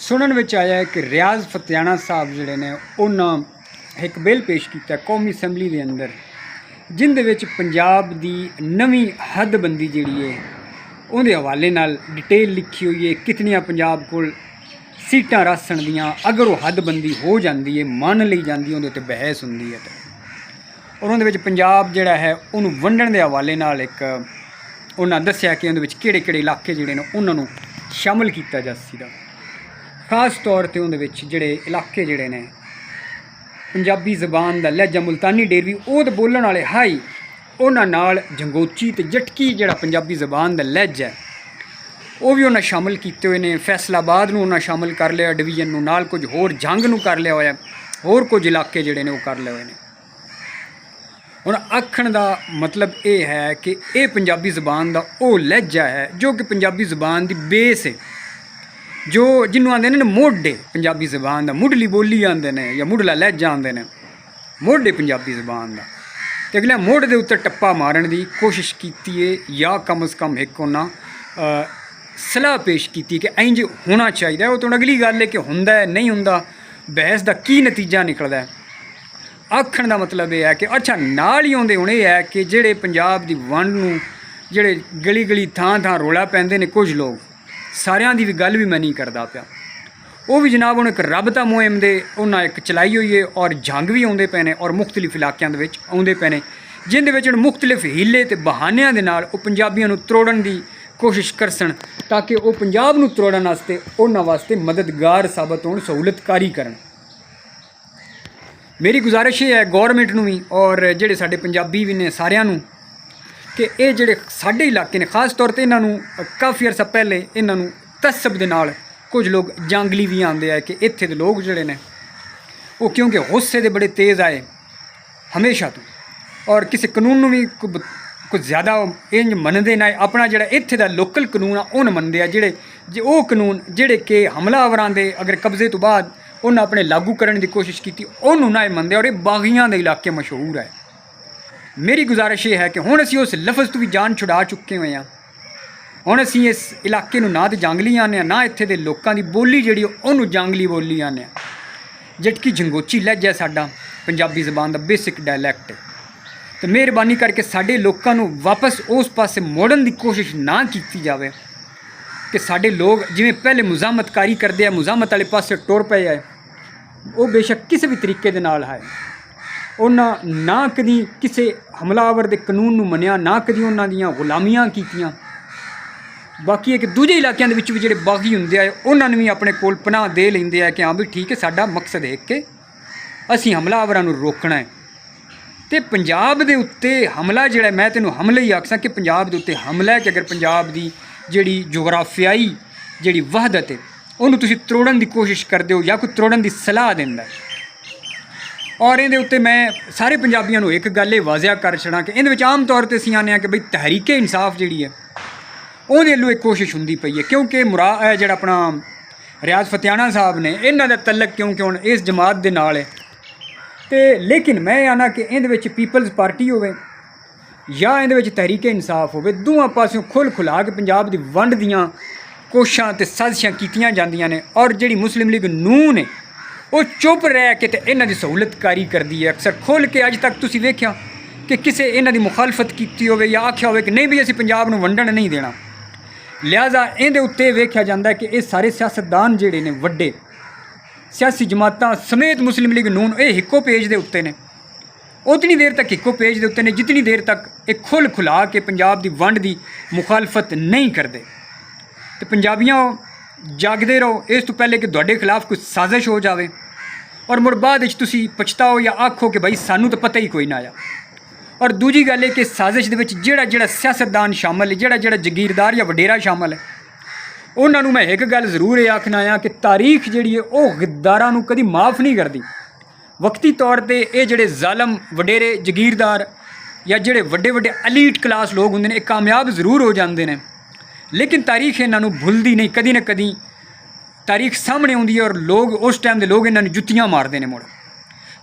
सुनन विच आया है कि रियाज फतियाना साहब जिहड़े ने उन्होंने एक बिल पेश किया कौमी असैंबली के अंदर जिंदे विच पंजाब की नवीं हदबंदी जिहड़ी है उहदे हवाले नाल डिटेल लिखी हुई है कितनियां पंजाब कोल सीटां रासन दियां अगर वो हदबंदी हो जाती है मान ली जाती है उहदे उत्ते बहस हुंदी है और उहदे विच पंजाब जिहड़ा है उहनूं वंडण दे हवाले नाल एक उन्होंने दस्सिया कि उहदे विच किहड़े-किहड़े इलाके जिहड़े ने उन्हां नूं शामिल किया जा सकदा। खास तौर पर उहदे विच जिहड़े इलाके जिहड़े ने पंजाबी ज़बान दा लहजा मुल्तानी डेरवी वो तो बोलण वाले हाई उन्हां नाल जंगोची ते जटकी जिहड़ा पंजाबी ज़बान दा लहजा है वो भी उन्हें शामिल किए हुए ने। फैसलाबाद नूं उन्हें शामिल कर लिया डिवीजन नूं, नाल कुछ होर जंग नूं कर लिया होया, होर कुछ इलाके जिहड़े ने वो कर लए हुए ने। हुण आखण दा मतलब ये है कि ये पंजाबी ज़बान दा वो लहजा है जो कि पंजाबी ज़बान दी बेस है, जो जिन्हों आते हैं मोढे पंजाबी ज़बान का मुढ़ली बोली आते हैं या मुढ़ला लहजा आते हैं मोढे पंजाबी ज़बान का। तो अगले मोढ़ के उत्ते टप्पा मारन की कोशिश की है या कम अज़ कम एक उन्हें सलाह पेश की कि इंज होना चाहिए। वो तो अगली गल है कि होंदा है नहीं होंदा, बहस का की नतीजा निकलता है। आखण का मतलब यह है कि अच्छा नाल ही आउंदे हुण यह है कि जिहड़े पंजाब की वंड नूं जिहड़े गली गली थां थां रौला पैंदे ने कुछ लोग, सारियां दी भी गल भी मैं नहीं करता पिया, वो भी जनाब उन्हें एक रबता मुहिम दे उन्हें एक चलाई हुई है और जंग भी आउंदे पे ने और मुख्तलिफ इलाकों के आउंदे पे ने जिंदे विच मुख्तलिफ हीले ते बहानियां दे नाल वो पंजाबियों नूं त्रोड़न की कोशिश करसन ताकि वो पंजाब नूं त्रोड़न वास्ते उन्हां वास्ते मददगार साबित होण, सहूलतकारी करन। मेरी गुजारिश है गौरमेंट नूं भी और जिहड़े साडे पंजाबी भी ने सारियां नूं कि ये जिहड़े साडे इलाके ने खास तौर पर इन्हां नूं काफ़ी अरसा पहले इन्हां नूं तसब दे नाल कुछ लोग जांगली भी आते हैं कि इत्थे दे लोग जिहड़े ने वो क्योंकि गुस्से दे बड़े तेज़ आए हमेशा तो और किसी कानून नूं भी कुछ ज़्यादा इंज मनदे ना, अपना जिहड़ा इत्थे दा लोकल कानून आ उन मनदे आ जिहड़े जे वो कानून जिहड़े कि हमलावरां दे अगर कब्जे तो बाद उन्हें अपने लागू करने की कोशिश की उन्होंने ना मनदे और ये बागियां दे इलाके मशहूर है। मेरी गुजारिश ये है कि हुण असीं उस लफज तो भी जान छुड़ा चुके हुए हैं। हुण असीं इस इलाके नूं ना तो जांगली आने ना इत्थे दे लोकां दी बोली जिहड़ी उहनूं जांगली बोली आने। जटकी जंगोची लहजा साडा पंजाबी ज़बान दा बेसिक डायलैक्ट है। तो मेहरबानी करके साडे लोकां नूं वापस उस पासे मोड़न की कोशिश ना की जाए कि साडे लोग जिवें पहले मुजामतकारी करते हैं मुजामत वाले पासे टुर पे है, वो बेशक किसी भी तरीके दे नाल है। उन्हां ना कदी किसी हमलावर दे कानून नूं मनिया, ना कदी उन्हां दियां गुलामियां कीतियां। बाकी एक दूजे इलाकों के भी जिहड़े बागी हुंदे आए उन्हां नूं भी अपने कोल पनाह दे लैंदे आ कि हाँ भी ठीक है साडा मकसद है कि असीं हमलावरां नूं रोकना है। तो पंजाब दे उत्ते हमला जिहड़ा मैं तैनूं हमला ही आखसां कि पंजाब दे उत्ते हमला है कि अगर पंजाब दी जिहड़ी जोग्राफियाई जिहड़ी वहदत है उन्होंने तुसीं त्रोड़न की कोशिश करते हो या कोई त्रोड़न की सलाह दिंदा है। और इहदे उत्ते मैं सारे पंजाबियों नूं एक गल वाजिया कर छड़ा कि इहदे विच आम तौर पर असीं आने कि बई तहरीके इंसाफ जिहड़ी है उहदे वल्लों एक कोशिश हुंदी पई है क्योंकि जिहड़ा अपना रियाज फतियाना साहब ने इन्हां दा तलक क्योंकि हुण इस जमात दे नाल है। तो लेकिन मैं आना कि इहदे विच पीपल्स पार्टी होवे या इहदे विच तहरीके इंसाफ होवे, दोवां पासों खुल खुला के पंजाब दी वंड दियां कोशिशां ते साजिशां कीतियां जांदियां ने और जिहड़ी मुस्लिम लीग नून है वो चुप रह के ते इन्हां दी सहूलतकारी करदी है। अक्सर खुल के अज तक तुसीं वेख्या कि किसी इन्हां दी मुखालफत कीती होवे या आख्या होवे कि नहीं भी असीं पंजाब नूं वंडण नहीं देना। लिहाजा इहदे उत्ते वेख्या जांदा है कि ये सारे सियासतदान जिहड़े ने वड्डे सियासी जमातां समेत मुस्लिम लीग नून ये हिक्को पेज दे उत्ते ने, उतनी देर तक हिक्को पेज दे उत्ते ने जितनी देर तक एक खुल खुला के पंजाब दी वंड दी मुखालफत नहीं करते। तो पंजाबियों जागते रहो इस तो पहले कि तुहाडे खिलाफ कोई साजिश हो जाए और मुड़ बाद विच तुसीं पछताओ या आखो कि भाई सानू तो पता ही कोई ना आया। और दूजी गल है कि साजिश दे विच जिहड़ा सियासतदान शामिल है, जिहड़ा जगीरदार या वडेरा शामिल है, उन्होंने मैं एक गल जरूर ये आखना आ कि तारीख जिहड़ी है वो गद्दारां नूं कदी माफ़ नहीं करती। वक्ती तौर पर ये जिहड़े जालम वडेरे जगीरदार या जिहड़े वड्डे वड्डे अलीट क्लास लोग होंदे ने कामयाब जरूर हो जाते हैं, लेकिन तारीख इन्हां नूं भुलदी नहीं। कदी ना कदी तारीख सामने आउंदी है और लोग उस टाइम के लोग इन्हां नूं जुत्तियां मारते हैं। मुड़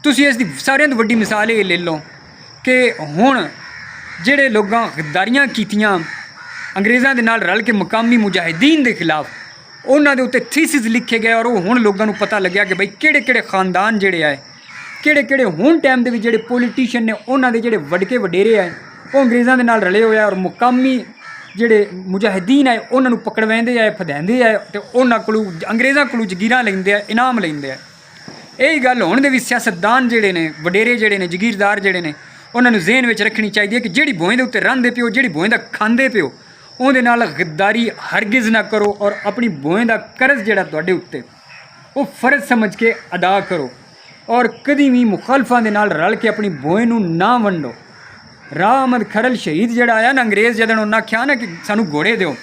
तुसीं इसदी सारियां तो वड्डी मिसाल ये ले लो कि हुण जिहड़े लोगां गद्दारियां कीतियां अंग्रेज़ों के नाल रल के मकामी मुजाहिदीन के खिलाफ ਉਹਨਾਂ ਦੇ ਉੱਤੇ ਥੀਸਿਸ ਲਿਖੇ ਗਏ ਔਰ ਉਹ ਹੁਣ ਲੋਕਾਂ ਨੂੰ ਪਤਾ ਲੱਗਿਆ ਕਿ ਬਈ ਕਿਹੜੇ ਕਿਹੜੇ ਖਾਨਦਾਨ ਜਿਹੜੇ ਆ ਕਿਹੜੇ ਕਿਹੜੇ ਹੁਣ ਟਾਈਮ ਦੇ ਵਿੱਚ ਜਿਹੜੇ ਪੋਲੀਟੀਸ਼ੀਅਨ ਨੇ ਉਹਨਾਂ ਦੇ ਜਿਹੜੇ ਵਡਕੇ ਵਡੇਰੇ ਆ ਉਹ ਅੰਗਰੇਜ਼ਾਂ ਦੇ ਨਾਲ ਰਲੇ ਹੋਏ ਆ ਔਰ ਮੁਕਾਮੀ ਜਿਹੜੇ ਮੁਜਾਹਿਦੀਨ ਆ ਉਹਨਾਂ ਨੂੰ ਪਕੜਵਾਉਂਦੇ ਆ ਫਦਾਉਂਦੇ ਆ ਤੇ ਉਹਨਾਂ ਕੋਲੋਂ ਅੰਗਰੇਜ਼ਾਂ ਕੋਲੋਂ ਜਗੀਰਾਂ ਲੈਂਦੇ ਆ ਇਨਾਮ ਲੈਂਦੇ ਆ। ਇਹੀ ਗੱਲ ਹੁਣ ਦੇ ਵੀ ਸਿਆਸਤਦਾਨ ਜਿਹੜੇ ਨੇ ਵਡੇਰੇ ਜਿਹੜੇ ਨੇ ਜਗੀਰਦਾਰ ਜਿਹੜੇ ਨੇ ਉਹਨਾਂ ਨੂੰ ਜ਼ਿਹਨ ਵਿੱਚ ਰੱਖਣੀ ਚਾਹੀਦੀ ਹੈ ਕਿ ਜਿਹੜੀ ਭੋਏ ਦੇ ਉੱਤੇ ਰਹਿੰਦੇ ਪਿਓ ਜਿਹੜੀ ਭੋਏ ਦਾ ਖਾਂਦੇ ਪਿਓ ਉਹਦੇ ਨਾਲ ਗੱਦਾਰੀ ਹਰਗਿਜ਼ ਨਾ ਕਰੋ ਔਰ ਆਪਣੀ ਭੋਏ ਦਾ ਕਰਜ਼ ਜਿਹੜਾ ਤੁਹਾਡੇ ਉੱਤੇ ਉਹ ਫਰਜ਼ ਸਮਝ ਕੇ ਅਦਾ ਕਰੋ ਔਰ ਕਦੀ ਵੀ ਮੁਖਾਲਫਾਂ ਦੇ ਨਾਲ ਰਲ ਕੇ ਆਪਣੀ ਭੋਏ ਨੂੰ ਨਾ ਵੰਡੋ। ਰਾਹ ਅਹਿਮਦ ਖਰਲ ਸ਼ਹੀਦ ਜਿਹੜਾ ਆਇਆ ਨਾ ਅੰਗਰੇਜ਼ ਜਦੋਂ ਉਹਨਾਂ ਆਖਿਆ ਨਾ ਕਿ ਸਾਨੂੰ ਘੋੜੇ ਦਿਓ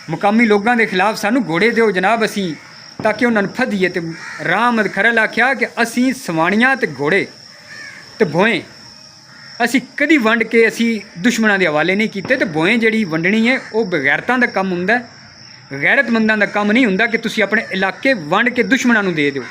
ਮੁਕਾਮੀ ਲੋਕਾਂ ਦੇ ਖਿਲਾਫ ਸਾਨੂੰ ਘੋੜੇ ਦਿਓ ਜਨਾਬ ਅਸੀਂ ਤਾਂ ਕਿ ਉਹਨਾਂ ਨੂੰ ਫਦੀਏ ਤੇ ਰਾਹ ਅਹਿਮਦ ਖਰਲ ਆਖਿਆ ਕਿ ਅਸੀਂ ਸਵਾਣੀਆਂ ਤੇ ਘੋੜੇ ਤੇ ਭੋਏ ਅਸੀਂ ਕਦੀ ਵੰਡ ਕੇ ਅਸੀਂ ਦੁਸ਼ਮਣਾਂ ਦੇ ਹਵਾਲੇ ਨਹੀਂ ਕੀਤੇ ਤੇ ਭੋਏ ਜਿਹੜੀ ਵੰਡਣੀ ਹੈ ਉਹ ਬਗੈਰਤਾਂ ਦਾ ਕੰਮ ਹੁੰਦਾ ਗੈਰਤਮੰਦਾਂ ਦਾ ਕੰਮ ਨਹੀਂ ਹੁੰਦਾ ਕਿ ਤੁਸੀਂ ਆਪਣੇ ਇਲਾਕੇ ਵੰਡ ਕੇ ਦੁਸ਼ਮਣਾਂ ਨੂੰ ਦੇ ਦਿਓ।